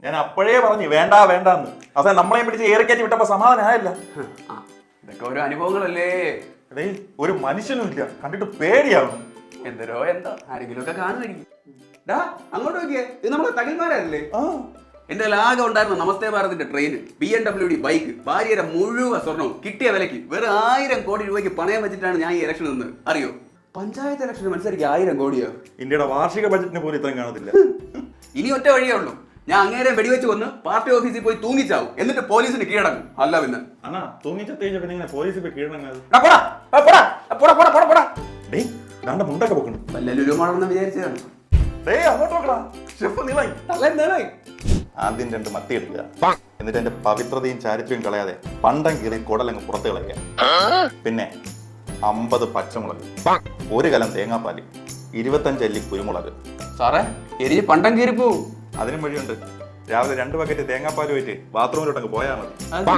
ഞാൻ അപ്പോഴേ പറഞ്ഞു വേണ്ട വേണ്ടെന്ന്. അവസാനം നമ്മളെയും പിടിച്ച് ഏറിക്കയറ്റി വിട്ടപ്പോ സമാധാനമായല്ല. ഇതൊക്കെ ഓരോ അനുഭവങ്ങളല്ലേ. എടേ ഒരു മനുഷ്യനും ഇല്ല, കണ്ടിട്ട് പേടിയാവും. എന്തോ എന്തോ ആരെങ്കിലും ഒക്കെ കാണുമായിരിക്കും. അങ്ങോട്ട് നോക്കിയേ, ഇത് നമ്മളെ തകിൽമാരല്ലേ. എന്റെ ആകെ ഉണ്ടായിരുന്നു നമസ്തേ ഭാരതിന്റെ ട്രെയിന്, BMW ബൈക്ക്, ഭാര്യയുടെ മുഴുവൻ സ്വർണവും കിട്ടിയ വിലയ്ക്ക് വെറും 1000 കോടി രൂപയ്ക്ക് പണയം വെച്ചിട്ടാണ് ഞാൻ ഈ ഇലക്ഷൻ നിന്നത്. അറിയോ, പഞ്ചായത്ത് ഇലക്ഷൻ മത്സരിക്ക് 1000 കോടിയോ? ഇന്ത്യയുടെ വാർഷിക ബജറ്റിന് പോലും ഇത്രയും കാണത്തില്ല. ഇനി ഒറ്റ വഴിയേ ഉള്ളൂ, ഞാൻ അങ്ങേരെ വെടിവെച്ച് വന്ന് പാർട്ടി ഓഫീസിൽ പോയി തൂങ്ങിച്ചാവും, എന്നിട്ട് പോലീസിന് കീഴടങ്ങും. അല്ല പിന്നെ അണ്ണാ തൂങ്ങിച്ചത്തേജ പിന്നെ ഇങ്ങനെ പോലീസിൽ പോയി കീഴടങ്ങാതെ. മുണ്ടൊക്കെ പോക്കണം. വല്ലലുമാണെന്ന് വിചാരിച്ചതാണ്. അങ്ങോട്ട് നോക്കടാ, ഷെഫ് നീളായി. ആദ്യം 2 മത്തി എടുക്കുക, എന്നിട്ട് എന്റെ പവിത്രതയും ചാരിത്ര്യവും കളയാതെ പണ്ടം കീറി കുടലങ്ങ് പുറത്ത് കളയുക. പിന്നെ 50 പച്ചമുളക്, 1 കലം തേങ്ങാപ്പാല്, 25 അല്ലി കുരുമുളക്. സാറേ എരിഞ്ഞ് പണ്ടം കീറി പോവും. അതിനും വഴിയുണ്ട്. രാവിലെ 2 ബക്കറ്റ് തേങ്ങാപ്പാൽ പോയിട്ട് ബാത്റൂമിലോട്ടങ്ങ് പോയാൽ മതി.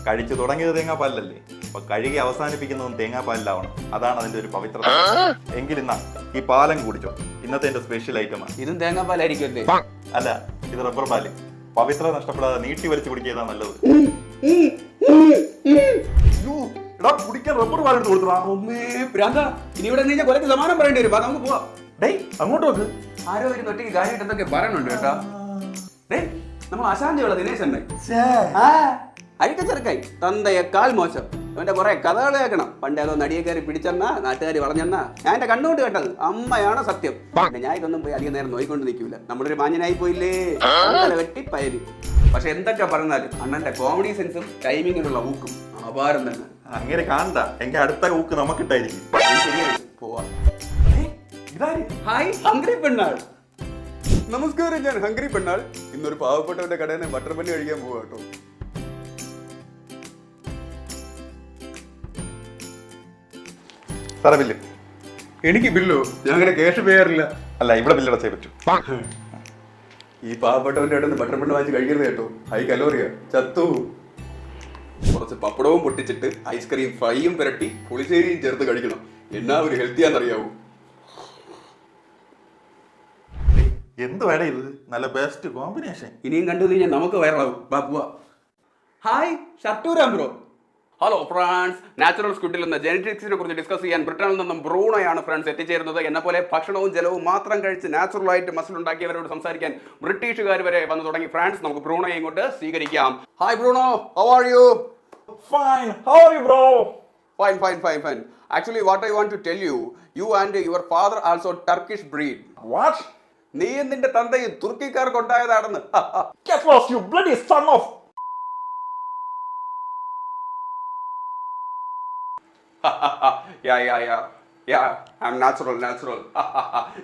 കഴിച്ചു തുടങ്ങിയത് തേങ്ങാപ്പാലല്ലേ, അപ്പൊ കഴുകി അവസാനിപ്പിക്കുന്നതും തേങ്ങാപ്പാലിലാവണം. അതാണ് അതിന്റെ ഒരു പവിത്രത. എങ്കിലിന്നാ ഈ പാലം കുടിച്ചോ, ഇന്നത്തെ എന്റെ സ്പെഷ്യൽ ഐറ്റമാണ്. ഇതും തേങ്ങാപ്പാലായിരിക്കും അല്ലേ? അല്ല, ഇത് റബ്ബർ പാല്. പവിത്രത നഷ്ടപ്പെടാതെ നീട്ടി വലിച്ചു കുടിക്കുന്നതാ നല്ലത്. കുടിക്കാൻ റബ്ബർ പാൽ എടുത്ത് കൊടുത്തടാ. ഇനി ഇവിടെ കൊലക്ക് സമാനം പറയേണ്ടി വരും. നമുക്ക് പോവാം. അങ്ങോട്ട് നോക്ക്, ആരോ ഒരു ഒറ്റയ്ക്ക് കാര്യമായിട്ട് എന്തൊക്കെ പറയുന്നുണ്ട് കേട്ടോ. നമ്മൾ അശാന്തിയുള്ള ദിനേശ് അഴുക്കച്ചെറുക്കായി തന്തയേക്കാൾ മോശം. അവന്റെ കുറെ കഥകൾ കേൾക്കണം. പണ്ട് അതോ നടിയെ കയറി പിടിച്ചെന്നാ നാട്ടുകാർ പറഞ്ഞെന്നാ ഞാൻ എന്റെ കണ്ണുകൊണ്ട് കേട്ടത്. അമ്മയാണ് സത്യം. ഞാൻ ഇതൊന്നും പോയി അധികം നേരം നോയിക്കൊണ്ട് നിൽക്കൂല. നമ്മളൊരു മാന്യനായി പോയില്ലേ, വെട്ടി പയരി. പക്ഷെ എന്തൊക്കെ പറഞ്ഞാലും അണ്ണന്റെ കോമഡി സെൻസും ടൈമിങ്ങിനുള്ള ഊക്കും അപാരം തന്നെ. അങ്ങനെ കാണണ്ട, എങ്കിൽ അടുത്ത ഊക്ക് നമുക്കിട്ടായിരിക്കും. പോവാ. ഹായ് ഹംഗ്രി പെണ്ണാൾ. നമസ്കാരം, ഞാൻ ഹംഗ്രി പെണ്ണാൾ. ഇന്നൊരു പാവപ്പെട്ടവന്റെ കടയിൽ നിന്ന് ബട്ടർ ബണ്ണി കഴിക്കാൻ പോവാ കേട്ടോ. സാറേ ബില്ല്. എനിക്ക് ബില്ലോ? ഞാൻ അങ്ങനെ ക്യാഷ് ചെയ്യാറില്ല. അല്ല, ഇവിടെ ബില്ല് അടച്ചേ പറ്റൂ. ഈ പാവപ്പെട്ടവന്റെ ഇടന്ന് ബട്ടർ ബണ്ണ് വാങ്ങിച്ച് കഴിക്കരുത് കേട്ടോ, ഹൈ കലോറിയാ, ചത്തു. കുറച്ച് പപ്പടവും പൊട്ടിച്ചിട്ട് ഐസ്ക്രീം ഫ്രൈയും പുരട്ടി പുളിശ്ശേരിയും ചേർത്ത് കഴിക്കണം. എന്നാ ഒരു ഹെൽത്തിയാന്നറിയാവൂ. എന്ത് വേണം ഇത്, നല്ല ബെസ്റ്റ് കോമ്പിനേഷൻ. ഇനിയും കണ്ടു കഴിഞ്ഞാൽ നമുക്ക് വൈറലാവും. ബാപ്പുവാ. ഹായ് ഷർട്ടൂരാം ബ്രോ. ഹലോ ഫ്രാൻസ്, നാച്ചുറൽ സ്ക്വിഡിൽ നിന്ന് ജെനറ്റിക്സിനെ കുറിച്ച് ഡിസ്കസ് ചെയ്യാൻ ബ്രിട്ടനിൽ നിന്നും ബ്രൂണോയാണ് ഫ്രണ്ട്സ് എത്തിച്ചേരുന്നത്. എന്നെ പോലെ ഭക്ഷണവും ജലവും മാത്രം കഴിച്ച് നാച്ചുറലായിട്ട് മസിൽ ഉണ്ടാക്കിയവരോട് സംസാരിക്കാൻ ബ്രിട്ടീഷുകാർ വരെ വന്നു തുടങ്ങി. ഫ്രാൻസ്, നമുക്ക് ബ്രൂണോയെ ഇങ്ങോട്ട് സ്വീകരിക്കാം. Hi Bruno, how are you? Fine, how are you bro? Fine, fine, fine, fine. Actually, what I want to tell you, you and your father also Turkish breed. What? നീയും നിന്റെ തന്തയും തുർക്കിക്കാർക്ക് ഉണ്ടായതാണെന്ന്. Get lost, you bloody son of. Yeah, I'm natural.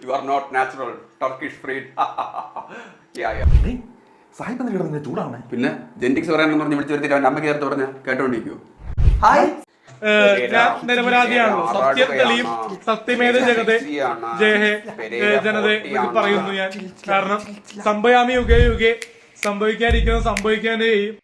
You are not natural, Turkish breed. Yeah. Sahib എന്തിനാ കിടന്ന് ചൂടാവണേ? പിന്നെ genetics പറയാനെന്ന് പറഞ്ഞ് വിളിച്ചു വരുത്തിട്ട് അവൻ്റെ അമ്മയ്ക്ക് ചേർത്ത് പറഞ്ഞ കേട്ടോണ്ടിരിക്കൂ. ഹായ്, ഞാൻ നിരപരാധിയാണല്ലോ. സത്യം തെളിയും, സത്യമേത ജഗതേ ജയഹേ ജനതേ എന്ന് പറയുന്നു ഞാൻ. കാരണം സംഭയാമി യുഗേ യുഗേ സംഭവിക്കാതിരിക്കുന്നത് സംഭവിക്കാനേ ചെയ്യും.